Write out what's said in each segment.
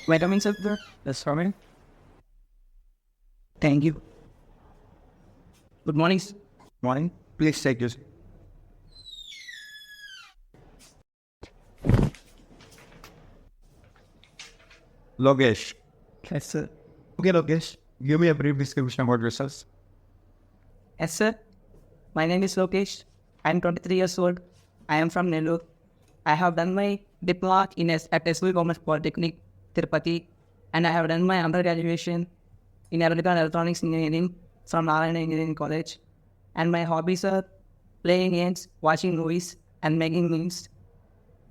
Vitamins are there? That's right. Thank you. Good morning. Morning. Please take this. Logesh. Yes, sir. Okay, Logesh. Give me a brief description about yourself. Yes, sir. My name is Lokesh. I am 23 years old. I am from Nellore. I have done my diploma at SV Commerce Polytechnic, Tirupati, and I have done my undergraduation in Aeronautical and Electronics Engineering from Narayana Engineering College. And my hobbies are playing games, watching movies, and making memes.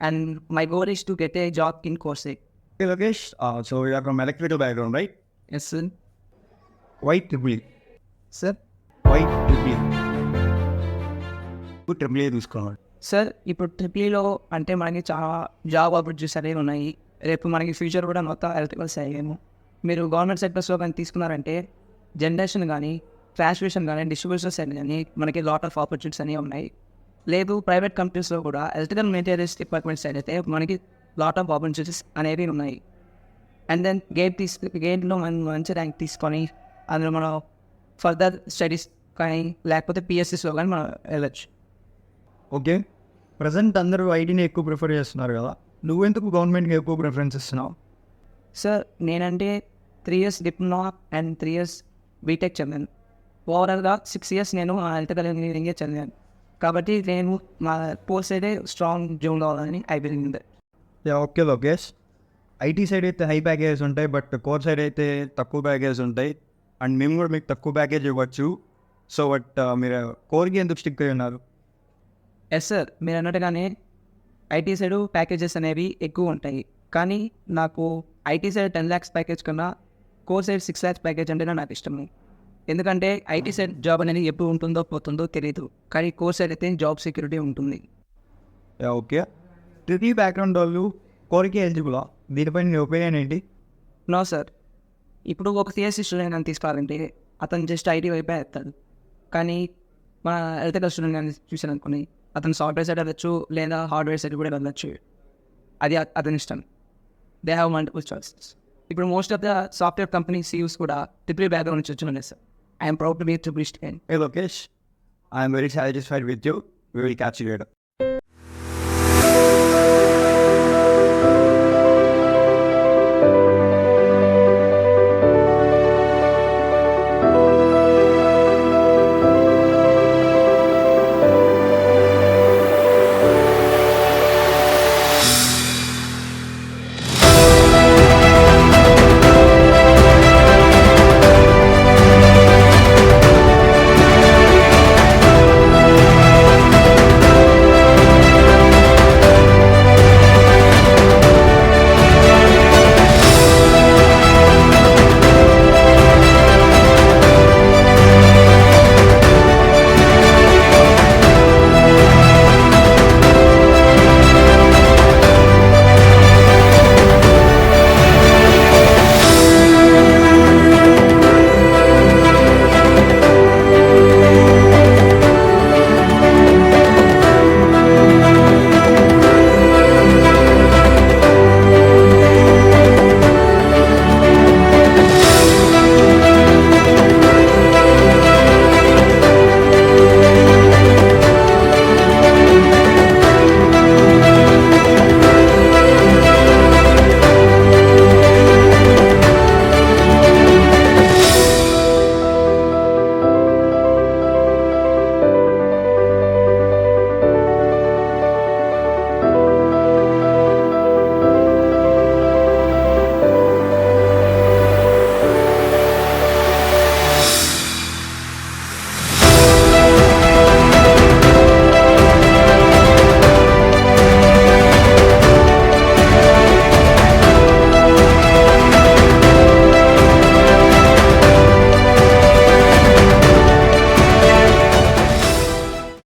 And my goal is to get a job in Coursera. Okay, Logesh. So you are from electrical background, right? Yes, sir. Why triple E? Sir. Why triple E? Triple E తీసుకున్నాడు. Sir ఇప్పుడు ట్రిపుల్లో అంటే మనకి చాలా job opportunities అనేవి ఉన్నాయి. రేపు మనకి future కూడా మొత్తం ఎలక్ట్రికల్ అయ్యాము. మీరు గవర్నమెంట్ సెక్టర్స్లో కానీ తీసుకున్నారంటే జనరేషన్ కానీ, ట్రాన్స్మిషన్ కానీ, డిస్ట్రిబ్యూషన్ సైడ్ కానీ మనకి లాట్ ఆఫ్ ఆపర్చునిటీస్ అనేవి ఉన్నాయి. లేదు ప్రైవేట్ కంపెనీస్లో కూడా ఎలక్ట్రికల్ మెటీరియల్స్ డిపార్ట్మెంట్ సైడ్ అయితే మనకి లాట్ ఆఫ్ ఆపర్చునిటీస్ అనేవి ఉన్నాయి. అండ్ దెన్ గేట్లో మనం మంచి ర్యాంక్ తీసుకొని అందులో మనం ఫర్దర్ స్టడీస్ కానీ లేకపోతే పిఎస్సిస్లో కానీ మనం వెళ్ళచ్చు. ఓకే. ప్రజెంట్ అందరూ ఐటీని ఎక్కువ ప్రిఫర్ చేస్తున్నారు కదా, నువ్వెందుకు గవర్నమెంట్కి ఎక్కువ ప్రిఫరెన్స్ ఇస్తున్నావు? సార్ నేనంటే 3 years diploma and 3 years B Tech చదివాను. ఓవరాల్గా 6 years నేను ఎలక్ట్రికల్ ఇంజనీరింగే చదివాను. కాబట్టి నేను మా కోర్స్ అయితే స్ట్రాంగ్ జోన్ కావాలని అయిపోయింది. ఓకే లోకేష్. ఐటీ సైడ్ అయితే హై ప్యాకేజెస్ ఉంటాయి, బట్ కోర్ సైడ్ అయితే తక్కువ ప్యాకేజెస్ ఉంటాయి. అండ్ మేము కూడా మీకు తక్కువ ప్యాకేజ్ ఇవ్వచ్చు. సో బట్ మీరు కోర్కి ఎందుకు స్టిక్ అయి ఉన్నారు? ఎస్ సార్, మీరు అన్నట్టుగానే ఐటీ సైడ్ ప్యాకేజెస్ అనేవి ఎక్కువ ఉంటాయి. కానీ నాకు ఐటీ సైడ్ 10 lakhs ప్యాకేజ్ కన్నా కోర్ సైడ్ 6 lakhs ప్యాకేజ్ అంటేనే నాకు ఇష్టము. ఎందుకంటే ఐటీ సైడ్ జాబ్ అనేది ఎప్పుడు ఉంటుందో పోతుందో తెలియదు, కానీ కోర్ సైడ్ అయితే జాబ్ సెక్యూరిటీ ఉంటుంది. ఓకే. ట్రిపుల్ బ్యాక్గ్రౌండ్ వాళ్ళు కోర్కి ఎలిజిబులా? దీనిపై నీ ఒపీనియన్ ఏంటి? నో సార్, ఇప్పుడు ఒక సిఎస్సి స్టూడెంట్ కానీ తీసుకోవాలంటే అతను జస్ట్ ఐటీ వైపే వేస్తాడు. కానీ మన ఎలక్ట్రికల్ స్టూడెంట్ కానీ చూసాను అనుకుని అతను సాఫ్ట్వేర్ సైడ్ వెళ్ళచ్చు, లేదా హార్డ్వేర్ సైడ్ కూడా వెళ్ళచ్చు. అది అతని ఇష్టం. They have multiple choices. ఇప్పుడు most of the software company CEOs కూడా ట్రిపుల్ బ్యాక్గ్రౌండ్ నుంచి వచ్చిన sir. I'm proud to be triple student. Hey Lokesh, I am very satisfied with you. We will catch you later.